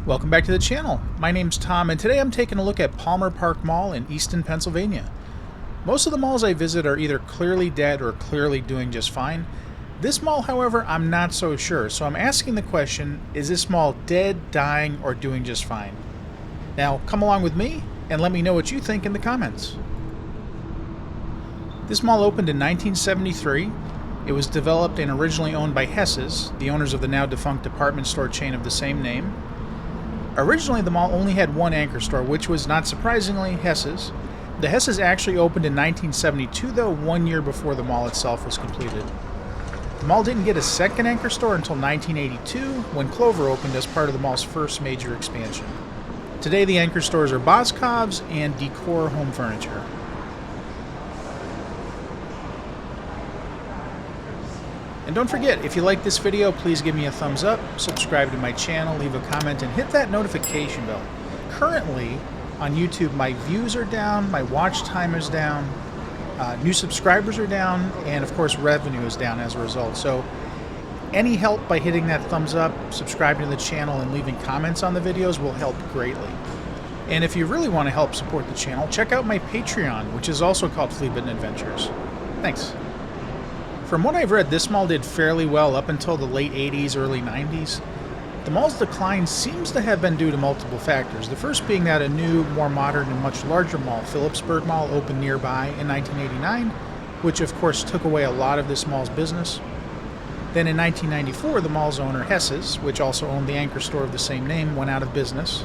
Welcome back to the channel. My name's Tom, and today I'm taking a look at Palmer Park Mall in Easton, Pennsylvania. Most of the malls I visit are either clearly dead or clearly doing just fine. This mall, however, I'm not so sure, so I'm asking the question, is this mall dead, dying, or doing just fine? Now, come along with me and let me know what you think in the comments. This mall opened in 1973. It was developed and originally owned by Hess's, the owners of the now defunct department store chain of the same name. Originally, the mall only had one anchor store, which was, not surprisingly, Hess's. The Hess's actually opened in 1972, though, 1 year before the mall itself was completed. The mall didn't get a second anchor store until 1982, when Clover opened as part of the mall's first major expansion. Today, the anchor stores are Boscov's and Decor Home Furniture. And don't forget, if you like this video, please give me a thumbs up, subscribe to my channel, leave a comment, and hit that notification bell. Currently, on YouTube, my views are down, my watch time is down, new subscribers are down, and of course, revenue is down as a result. So, any help by hitting that thumbs up, subscribing to the channel, and leaving comments on the videos will help greatly. And if you really want to help support the channel, check out my Patreon, which is also called Flea Bitten Adventures. Thanks. From what I've read, this mall did fairly well up until the late 80s, early 90s. The mall's decline seems to have been due to multiple factors. The first being that a new, more modern, and much larger mall, Phillipsburg Mall, opened nearby in 1989, which of course took away a lot of this mall's business. Then in 1994, the mall's owner, Hess's, which also owned the anchor store of the same name, went out of business.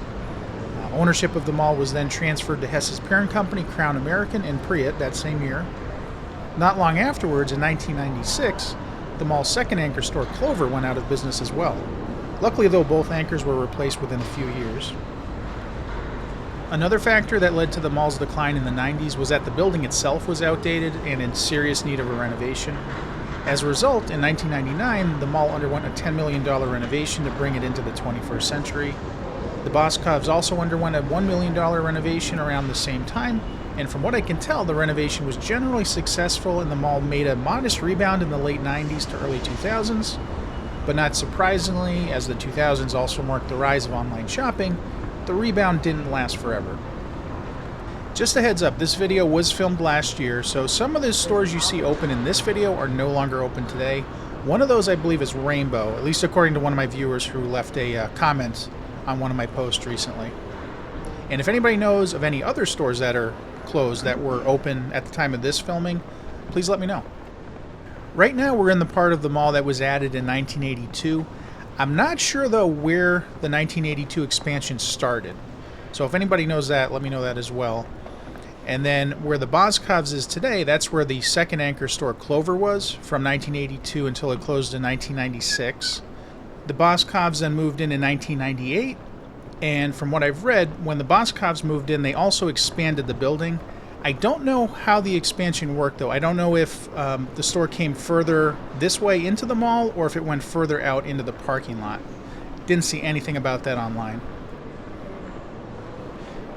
Ownership of the mall was then transferred to Hess's parent company, Crown American, in Priott that same year. Not long afterwards, in 1996, the mall's second anchor store, Clover, went out of business as well. Luckily, though, both anchors were replaced within a few years. Another factor that led to the mall's decline in the 90s was that the building itself was outdated and in serious need of a renovation. As a result, in 1999, the mall underwent a $10 million renovation to bring it into the 21st century. The Boscov's also underwent a $1 million renovation around the same time, and from what I can tell, the renovation was generally successful and the mall made a modest rebound in the late 90s to early 2000s. But not surprisingly, as the 2000s also marked the rise of online shopping, the rebound didn't last forever. Just a heads up, this video was filmed last year, so some of the stores you see open in this video are no longer open today. One of those I believe is Rainbow, at least according to one of my viewers who left a comment on one of my posts recently. And if anybody knows of any other stores that are closed that were open at the time of this filming, please let me know. Right now we're in the part of the mall that was added in 1982. I'm not sure though where the 1982 expansion started. So if anybody knows that, let me know that as well. And then where the Boscov's is today, that's where the second anchor store Clover was from 1982 until it closed in 1996. The Boscov's then moved in 1998. And from what I've read, when the Boscov's moved in, they also expanded the building. I don't know how the expansion worked, though. I don't know if the store came further this way into the mall or if it went further out into the parking lot. Didn't see anything about that online.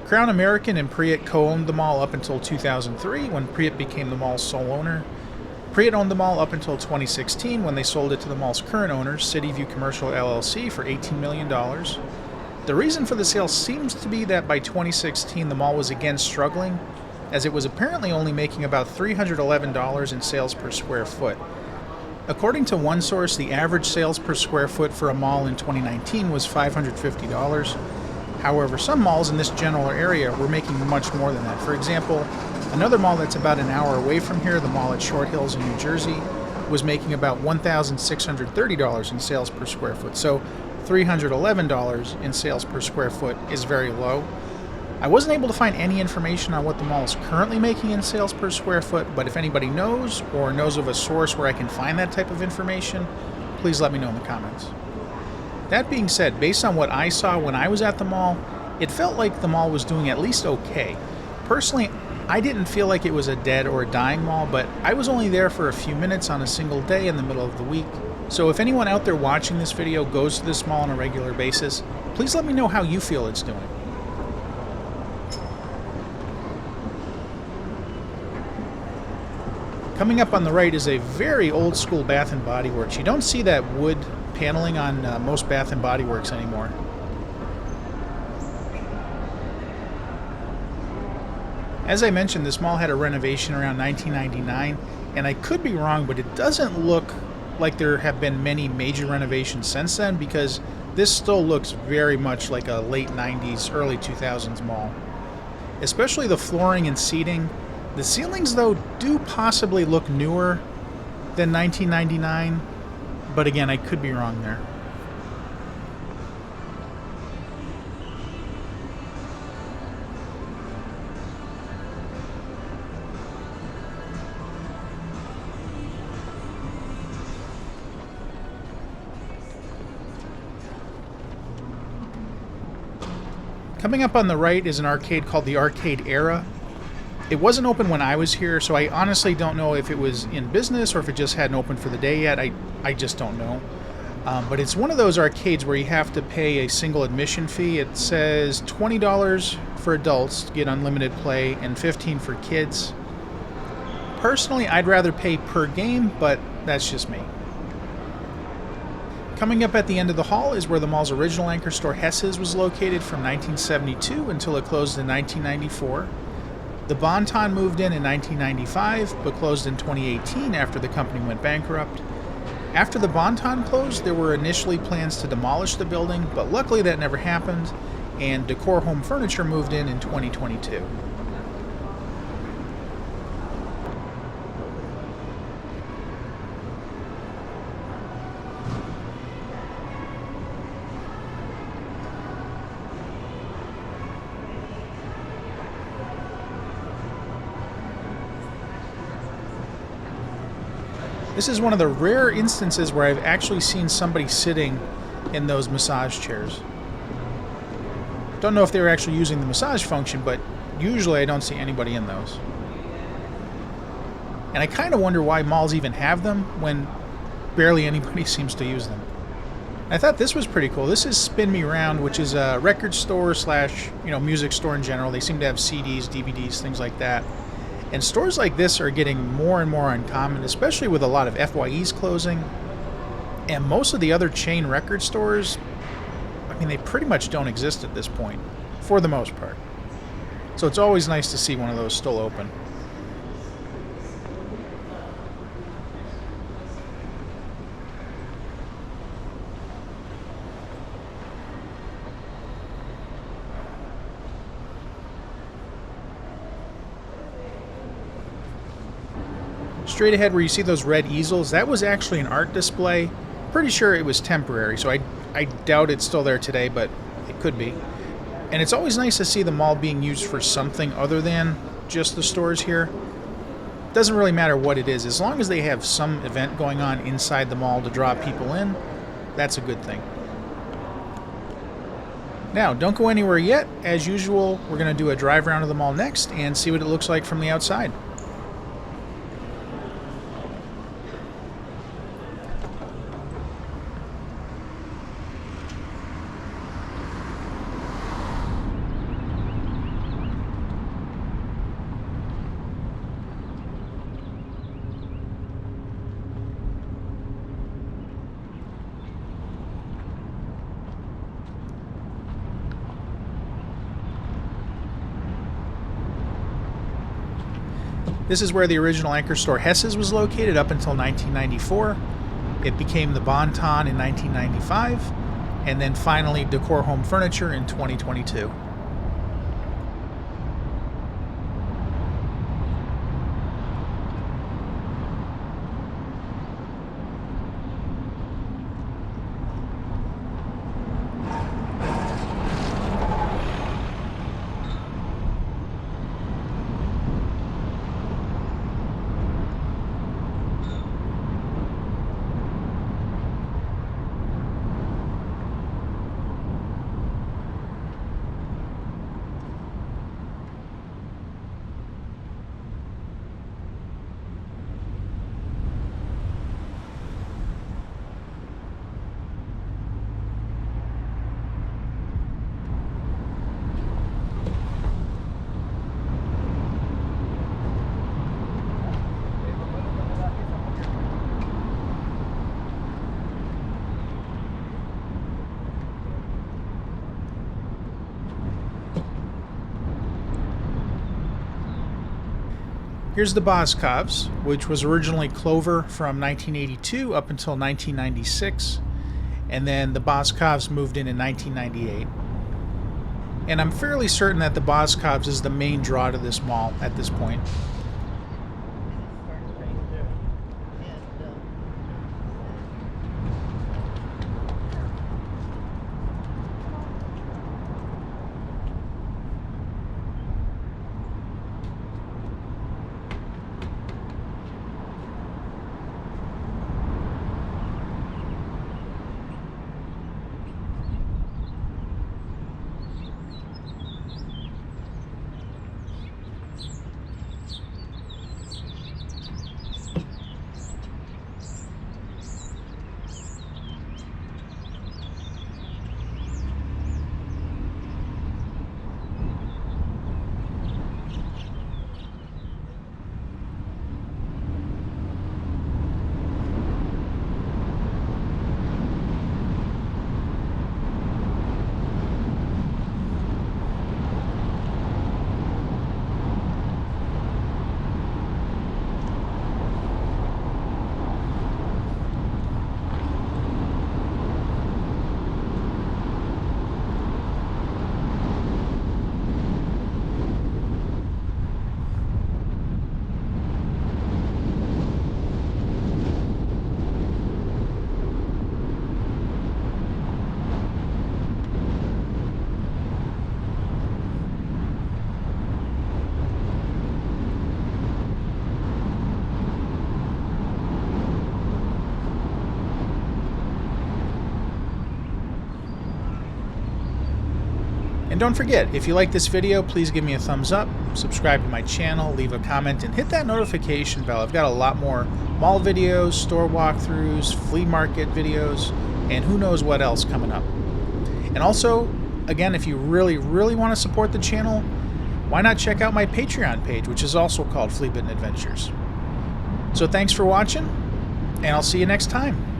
Crown American and Priott co-owned the mall up until 2003, when Priott became the mall's sole owner. Priott owned the mall up until 2016, when they sold it to the mall's current owner, CityView Commercial LLC, for $18 million. The reason for the sale seems to be that by 2016 the mall was again struggling, as it was apparently only making about $311 in sales per square foot. According to one source, the average sales per square foot for a mall in 2019 was $550. However, some malls in this general area were making much more than that. For example, another mall that's about an hour away from here, the mall at Short Hills in New Jersey, was making about $1,630 in sales per square foot. So $311 in sales per square foot is very low. I wasn't able to find any information on what the mall is currently making in sales per square foot, but if anybody knows or knows of a source where I can find that type of information, please let me know in the comments. That being said, based on what I saw when I was at the mall, it felt like the mall was doing at least okay. Personally, I didn't feel like it was a dead or a dying mall, but I was only there for a few minutes on a single day in the middle of the week. So if anyone out there watching this video goes to this mall on a regular basis, please let me know how you feel it's doing. Coming up on the right is a very old school Bath & Body Works. You don't see that wood paneling on most Bath & Body Works anymore. As I mentioned, this mall had a renovation around 1999, and I could be wrong, but it doesn't look like there have been many major renovations since then, because this still looks very much like a late 90s, early 2000s mall. Especially the flooring and seating. The ceilings, though, do possibly look newer than 1999, but again, I could be wrong there. Coming up on the right is an arcade called the Arcade Era. It wasn't open when I was here, so I honestly don't know if it was in business or if it just hadn't opened for the day yet. I just don't know. But it's one of those arcades where you have to pay a single admission fee. It says $20 for adults to get unlimited play and $15 for kids. Personally, I'd rather pay per game, but that's just me. Coming up at the end of the hall is where the mall's original anchor store, Hess's, was located from 1972 until it closed in 1994. The Bon-Ton moved in 1995, but closed in 2018 after the company went bankrupt. After the Bon-Ton closed, there were initially plans to demolish the building, but luckily that never happened, and Decor Home Furniture moved in 2022. This is one of the rare instances where I've actually seen somebody sitting in those massage chairs. Don't know if they were actually using the massage function, but usually I don't see anybody in those. And I kind of wonder why malls even have them when barely anybody seems to use them. I thought this was pretty cool. This is Spin Me Round, which is a record store slash, music store in general. They seem to have CDs, DVDs, things like that. And stores like this are getting more and more uncommon, especially with a lot of FYEs closing. And most of the other chain record stores, they pretty much don't exist at this point, for the most part. So it's always nice to see one of those still open. Straight ahead where you see those red easels, that was actually an art display. Pretty sure it was temporary, so I doubt it's still there today, but it could be. And it's always nice to see the mall being used for something other than just the stores here. Doesn't really matter what it is, as long as they have some event going on inside the mall to draw people in, that's a good thing. Now, don't go anywhere yet. As usual, we're going to do a drive around of the mall next and see what it looks like from the outside. This is where the original anchor store Hess's was located up until 1994. It became the Bon-Ton in 1995, and then finally Decor Home Furniture in 2022. Here's the Boscovs, which was originally Clover from 1982 up until 1996, and then the Boscovs moved in 1998. And I'm fairly certain that the Boscovs is the main draw to this mall at this point. And don't forget, if you like this video, please give me a thumbs up, subscribe to my channel, leave a comment, and hit that notification bell. I've got a lot more mall videos, store walkthroughs, flea market videos, and who knows what else coming up. And also, again, if you really, really want to support the channel, why not check out my Patreon page, which is also called Flea Bitten Adventures. So thanks for watching, and I'll see you next time.